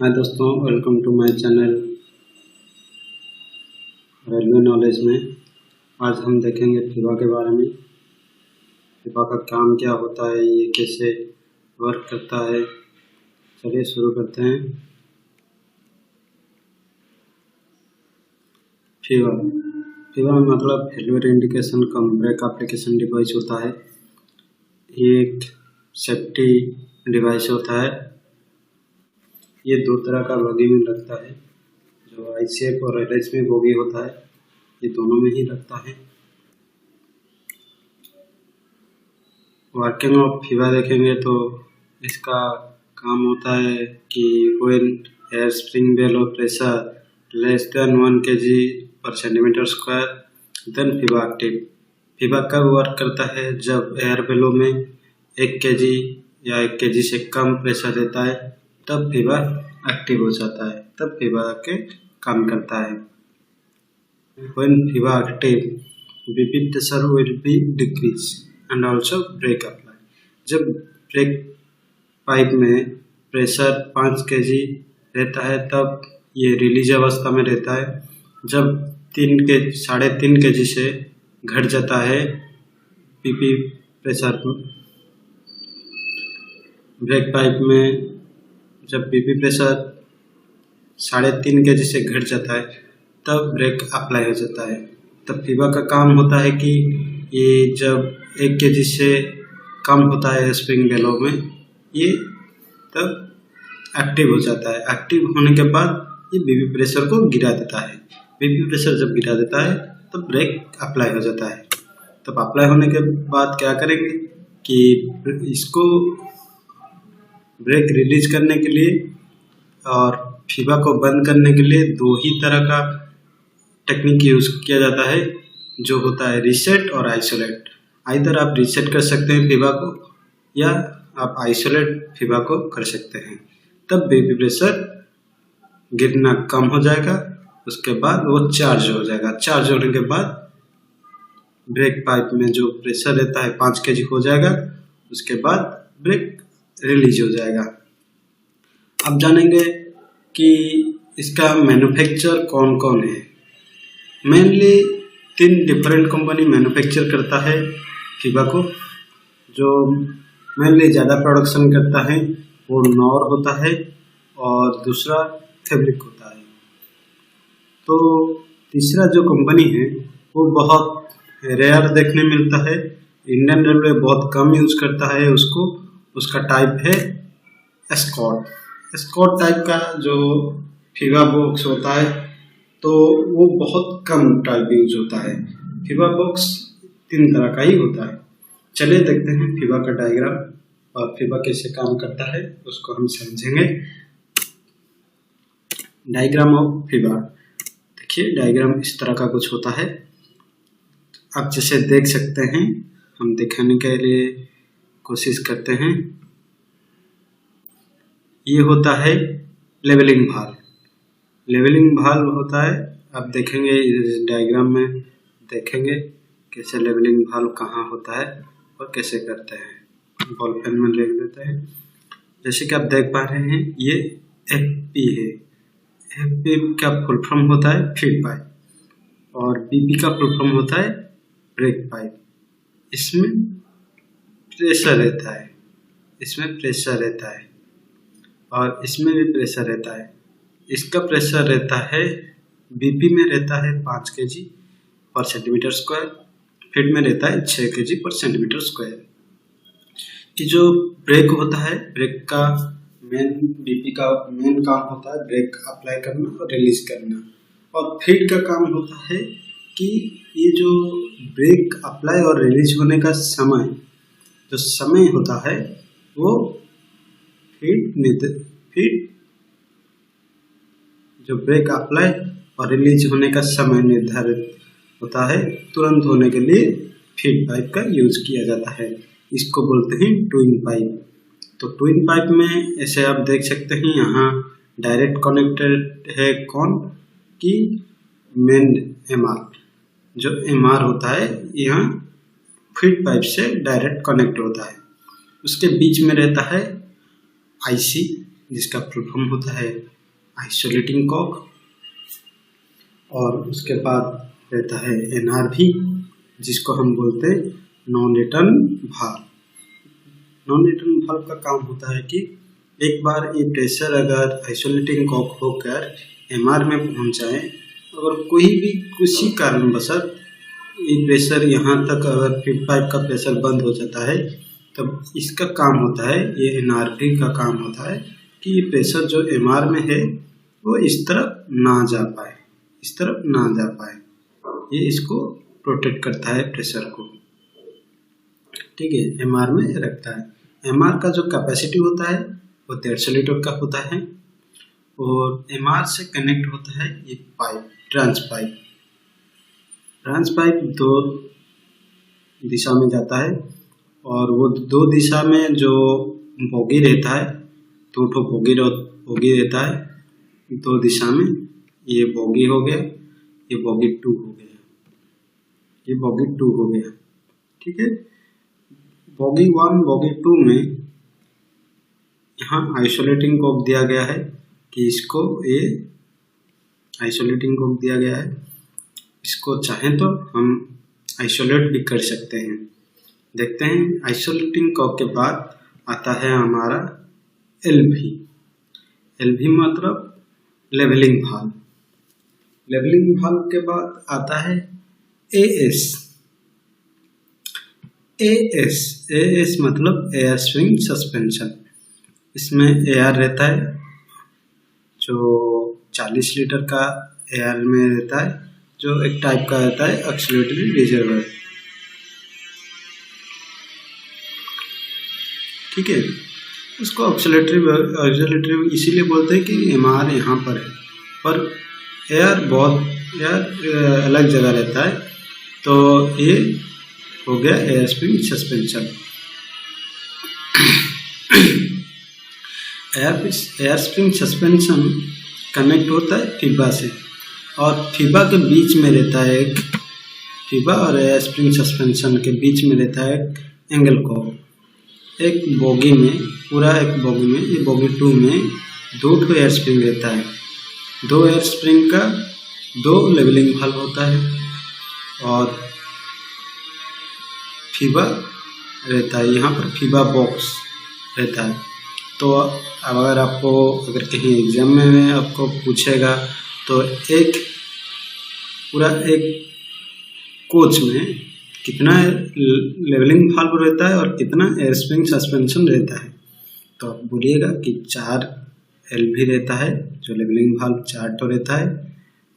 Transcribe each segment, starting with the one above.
हाय दोस्तों, welcome to my channel railway knowledge में। आज हम देखेंगे फीबा के बारे में। फीबा का काम क्या होता है, ये कैसे वर्क करता है। चलिए शुरू करते हैं। फीबा मतलब फेलियर इंडिकेशन कम ब्रेक एप्लीकेशन डिवाइस होता है। ये एक सेफ्टी डिवाइस होता है। ये दो तरह का बोगी में लगता है, जो ICF और LH में बोगी होता है, ये दोनों में ही लगता है। वर्किंग ऑफ फीबा देखेंगे तो इसका काम होता है कि when air spring bell of pressure less than 1 kg/cm², then FIBA active. FIBA कब वर्क करता है? जब एयर बेलो में 1 kg या 1 kg से कम प्रेशर रहता है, तब फीबा एक्टिव हो जाता है, तब फीबा के काम करता है। When FIBA active, BP pressure will be decreased and also brake apply। जब ब्रेक पाइप में प्रेशर 5 kg रहता है, तब ये रिलीज अवस्था में रहता है। जब 3.5 kg से घट जाता है BP प्रेशर ब्रेक पाइप में, जब BP प्रेशर 3.5 kg से घट जाता है, तब ब्रेक अप्लाई हो जाता है। तब फीबा का काम होता है कि ये जब 1 kg से कम होता है स्प्रिंग बेलो में, ये तब एक्टिव हो जाता है। एक्टिव होने के बाद ये BP प्रेशर को गिरा देता है। BP प्रेशर जब गिरा देता है, तब ब्रेक अप्लाई हो जाता है। तब अप्लाई होने के बाद क्या करेंगे कि इसको ब्रेक रिलीज करने के लिए और फीबा को बंद करने के लिए दो ही तरह का टेक्निक यूज किया जाता है, जो होता है रीसेट और आइसोलेट। आइदर आप रीसेट कर सकते हैं फीबा को, या आप आइसोलेट फीबा को कर सकते हैं। तब BP प्रेशर गिरना कम हो जाएगा, उसके बाद वो चार्ज हो जाएगा। चार्ज होने के बाद ब्रेक पाइप में जो प्रेशर रहता है 5 kg हो जाएगा, उसके बाद ब्रेक रिलीज हो जाएगा। अब जानेंगे कि इसका मैन्युफैक्चर कौन कौन है। मेनली 3 डिफरेंट कंपनी मैन्युफैक्चर करता है फीबा को। जो मेनली ज़्यादा प्रोडक्शन करता है वो नॉर होता है, और दूसरा फैब्रिक होता है। तो तीसरा जो कंपनी है वो बहुत रेयर देखने मिलता है। इंडियन रेलवे बहुत कम यूज करता है उसको। उसका टाइप है एस्कॉर्ट। एस्कॉर्ट टाइप का जो फीबा बॉक्स होता है, तो वो बहुत कम टाइप यूज होता है। फीबा बॉक्स 3 तरह का ही होता है। चलिए देखते हैं फीबा का डायग्राम और फीबा कैसे काम करता है, उसको हम समझेंगे। Diagram of FIBA. देखिए, डायग्राम इस तरह का कुछ होता है। आप जैसे देख सकते हैं, हम दिखाने के लिए कोशिश करते हैं। ये होता है लेवलिंग भाल्व। लेवलिंग भाल्व होता है, आप देखेंगे इस डायग्राम में, देखेंगे कैसे लेवलिंग भाल्व कहाँ होता है और कैसे करते हैं। बॉल पेन में लिख देते हैं। जैसे कि आप देख पा रहे हैं, ये FP है। FP का फुल फॉर्म होता है फीड पाइप, और BP का फुल फॉर्म होता है ब्रेक पाइप। इसमें प्रेशर रहता है, इसमें प्रेशर रहता है, और इसमें भी प्रेशर रहता है। इसका प्रेशर रहता है, BP में रहता है 5 kg/cm², फीड में रहता है 6 kg/cm²। ये जो ब्रेक होता है, ब्रेक का BP का मेन काम होता है ब्रेक अप्लाई करना और रिलीज करना, और फीड का काम होता है कि ये जो ब्रेक अप्लाई और रिलीज होने का समय, जो समय होता है, वो फीड जो ब्रेक अप्लाई और रिलीज होने का समय निर्धारित होता है, तुरंत होने के लिए फीड पाइप का यूज किया जाता है। इसको बोलते हैं ट्विन पाइप। तो ट्विन पाइप में ऐसे आप देख सकते हैं, यहाँ डायरेक्ट कनेक्टेड है कौन कि मेन MR। जो MR होता है यहाँ फीड पाइप से डायरेक्ट कनेक्ट होता है। उसके बीच में रहता है IC, जिसका फुल फॉर्म होता है आइसोलेटिंग कॉक, और उसके बाद रहता है NRV, जिसको हम बोलते हैं non return valve. Non return valve का काम होता है कि एक बार ये प्रेशर अगर आइसोलेटिंग कॉक होकर MR में पहुंच जाए, अगर कोई भी किसी कारणवशत ये प्रेशर यहाँ तक अगर फीड पाइप का प्रेशर बंद हो जाता है, तब इसका काम होता है, ये NRV का काम होता है कि ये प्रेशर जो MR में है वो इस तरफ ना जा पाए, इस तरफ ना जा पाए। ये इसको प्रोटेक्ट करता है प्रेशर को, ठीक है, MR में रखता है। MR का जो कैपेसिटी होता है वो 150 लीटर का होता है, और MR से कनेक्ट होता है ये pipe, trans pipe. Trans pipe 2 दिशा में जाता है, और वो 2 दिशा में जो बोगी रहता है, 2 ठो बोगी रहता है 2 दिशा में। ये बोगी हो गया, ये बोगी 2 हो गया, ये बोगी 2 हो गया, ठीक है। बोगी 1 बोगी 2 में यहाँ आइसोलेटिंग कॉक दिया गया है कि इसको ये आइसोलेटिंग कॉक दिया गया है, इसको चाहें तो हम आइसोलेट भी कर सकते हैं। देखते हैं, आइसोलेटिंग कॉक के बाद आता है हमारा LV। LV मतलब लेवलिंग वाल्व। लेवलिंग वाल्व के बाद आता है AS। AS मतलब एयर स्विंग सस्पेंशन। इसमें एयर रहता है जो 40 लीटर का एयर में रहता है, जो एक टाइप का रहता है ऑक्सीलरी रिजर्वर, ठीक है। उसको ऑक्सीलरी इसीलिए बोलते हैं कि MR यहाँ पर है, पर एयर अलग जगह रहता है, तो ये हो गया air spring suspension. Air spring suspension connect होता है फीबा से, और फीबा के बीच में रहता है एक, फीबा और एयर स्प्रिंग सस्पेंशन के बीच में रहता है एंगल कॉक। एक बोगी में, पूरा एक बोगी में, ये बोगी 2 में 2 ठो एयर स्प्रिंग रहता है। 2 एयर स्प्रिंग का 2 लेवलिंग वाल्व होता है, और फीबा रहता है, यहाँ पर फीबा बॉक्स रहता है। तो अगर आपको अगर कहीं एग्जाम में आपको पूछेगा तो एक पूरा एक कोच में कितना लेवलिंग वाल्व रहता है और कितना एयर स्प्रिंग सस्पेंशन रहता है, तो आप बोलिएगा कि 4 LV रहता है, जो लेवलिंग वाल्व 4 तो रहता है,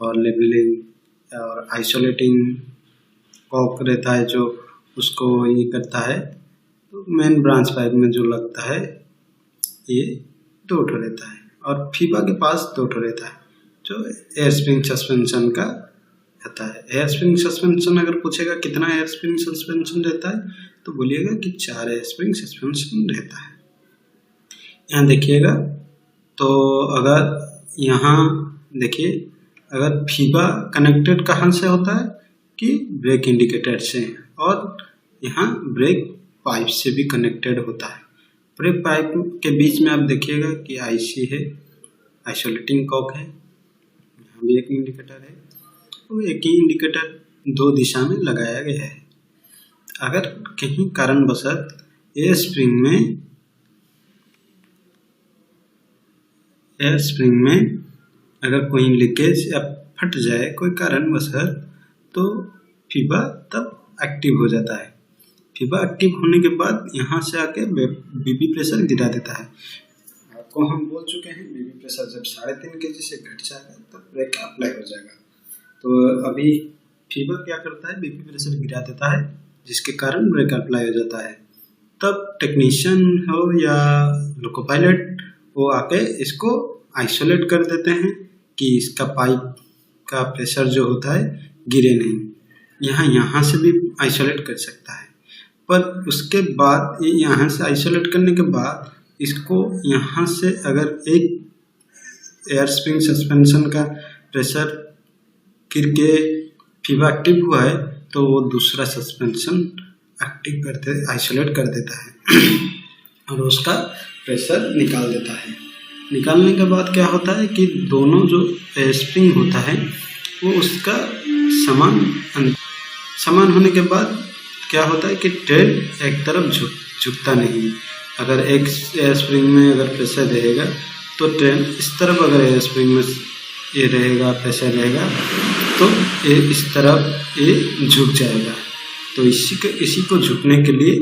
और लेवलिंग और आइसोलेटिंग कॉक रहता है जो उसको ये करता है। तो मेन ब्रांच पाइप में जो लगता है ये 2 ठो रहता है, और फीबा के पास 2 ठो रहता है जो एयर स्प्रिंग सस्पेंशन का रहता है। एयर स्प्रिंग सस्पेंशन अगर पूछेगा कितना एयर स्प्रिंग सस्पेंशन रहता है, तो बोलिएगा कि 4 एयर स्प्रिंग सस्पेंशन रहता है। यहाँ देखिएगा, तो अगर यहाँ देखिए, अगर फीबा कनेक्टेड कहाँ से होता है कि ब्रेक इंडिकेटर से, और यहाँ ब्रेक पाइप से भी कनेक्टेड होता है। ब्रेक पाइप के बीच में आप देखिएगा कि IC है, आइसोलेटिंग कॉक है, यहाँ भी एक इंडिकेटर है, तो एक ही इंडिकेटर 2 दिशा में लगाया गया है। अगर कहीं कारणवशत एयर स्प्रिंग में अगर कोई लीकेज या फट जाए कोई कारणवशत, तो फीबा तब एक्टिव हो जाता है। फीबा एक्टिव होने के बाद यहाँ से आके बीपी प्रेशर गिरा देता है। आपको हम बोल चुके हैं, बीपी प्रेशर जब 3.5 kg से घट जाएगा तब ब्रेक अप्लाई हो जाएगा। तो अभी फीबा क्या करता है, बीपी प्रेशर गिरा देता है, जिसके कारण ब्रेक अप्लाई हो जाता है। तब टेक्नीशियन हो या लोको पायलट, वो आके इसको आइसोलेट कर देते हैं कि इसका पाइप का प्रेशर जो होता है गिरे नहीं। यहाँ से भी आइसोलेट कर सकता है, पर उसके बाद ये यहाँ से आइसोलेट करने के बाद इसको यहाँ से अगर एक एयर स्प्रिंग सस्पेंशन का प्रेशर गिर के फीबा एक्टिव हुआ है, तो वो दूसरा सस्पेंशन एक्टिव करते आइसोलेट कर देता है और उसका प्रेशर निकाल देता है। निकालने के बाद क्या होता है कि दोनों जो स्प्रिंग होता है वो उसका समान होने के बाद क्या होता है कि ट्रेन एक तरफ झुकता नहीं। अगर एक स्प्रिंग में अगर प्रेशर रहेगा तो ट्रेन इस तरफ, अगर स्प्रिंग में ये रहेगा प्रेशर रहेगा तो ये इस तरफ ये झुक जाएगा। तो इसी को झुकने के लिए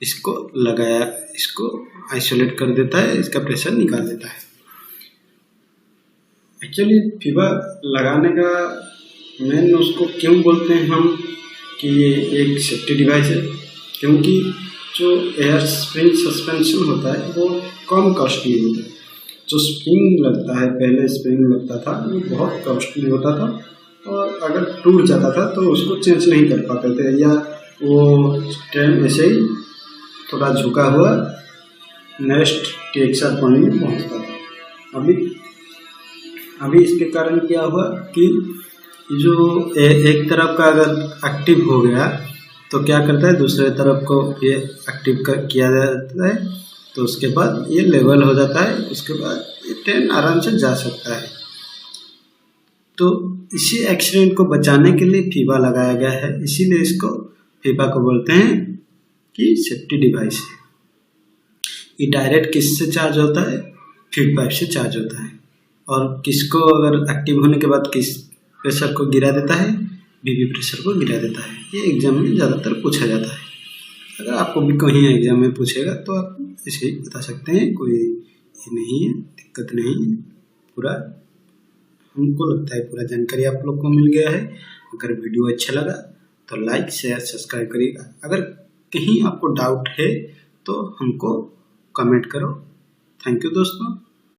इसको आइसोलेट कर देता है, इसका प्रेशर निकाल देता है। एक्चुअली फीवा लगाने का मेन उसको क्यों बोलते हैं हम कि ये एक सेफ्टी डिवाइस है, क्योंकि जो एयर स्प्रिंग सस्पेंशन होता है वो कम कॉस्टली होता है। जो स्प्रिंग लगता है, पहले स्प्रिंग लगता था वो बहुत कॉस्टली होता था और अगर टूट जाता था तो उसको चेंज नहीं कर पाते थे, या वो ट्रेन ऐसे ही थोड़ा झुका हुआ नेक्स्ट टेक्सचर पॉइंट में पहुँचता था। अभी इसके कारण क्या हुआ कि जो एक तरफ का अगर एक्टिव हो गया तो क्या करता है, दूसरे तरफ को ये एक्टिव किया जाता है, तो उसके बाद ये लेवल हो जाता है, उसके बाद ये ट्रेन आराम से जा सकता है। तो इसी एक्सीडेंट को बचाने के लिए फीवा लगाया गया है, इसीलिए इसको फीवा को बोलते हैं कि सेफ्टी डिवाइस है। ये डायरेक्ट किससे चार्ज होता है, फीड पाइप से चार्ज होता है, और किसको अगर एक्टिव होने के बाद किस प्रेशर को गिरा देता है, बीबी प्रेशर को गिरा देता है। ये एग्जाम में ज़्यादातर पूछा जाता है। अगर आपको भी कहीं एग्जाम में पूछेगा तो आप ऐसे ही बता सकते हैं, कोई ये नहीं है, दिक्कत नहीं है। पूरा हमको लगता है पूरा जानकारी आप लोग को मिल गया है। अगर वीडियो अच्छा लगा तो लाइक शेयर सब्सक्राइब करिएगा। अगर कहीं आपको डाउट है तो हमको कमेंट करो। थैंक यू दोस्तों।